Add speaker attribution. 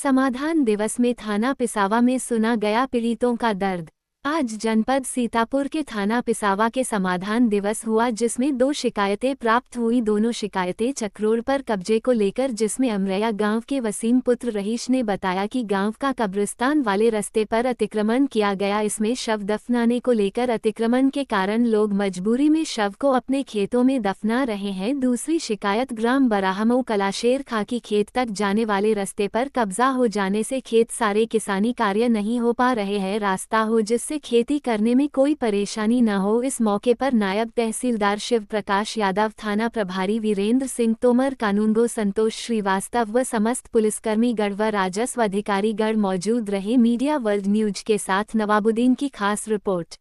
Speaker 1: समाधान दिवस में थाना पिसावा में सुना गया पीड़ितों का दर्द। आज जनपद सीतापुर के थाना पिसावा के समाधान दिवस हुआ, जिसमें 2 शिकायतें प्राप्त हुई। दोनों शिकायतें चक्रोड़ पर कब्जे को लेकर, जिसमें अमरैया गांव के वसीम पुत्र रहीश ने बताया कि गांव का कब्रिस्तान वाले रास्ते पर अतिक्रमण किया गया। इसमें शव दफनाने को लेकर अतिक्रमण के कारण लोग मजबूरी में शव को अपने खेतों में दफना रहे हैं। दूसरी शिकायत ग्राम बराहमऊ कलाशेर खाकी खेत तक जाने वाले रास्ते पर कब्जा हो जाने से खेत सारे किसानी कार्य नहीं हो पा रहे हैं। रास्ता हो जिससे खेती करने में कोई परेशानी न हो। इस मौके पर नायब तहसीलदार शिव प्रकाश यादव, थाना प्रभारी वीरेंद्र सिंह तोमर, कानूनगो संतोष श्रीवास्तव व समस्त पुलिसकर्मी गढ़ व राजस्व अधिकारी गढ़ मौजूद रहे। मीडिया वर्ल्ड न्यूज के साथ नवाबुद्दीन की खास रिपोर्ट।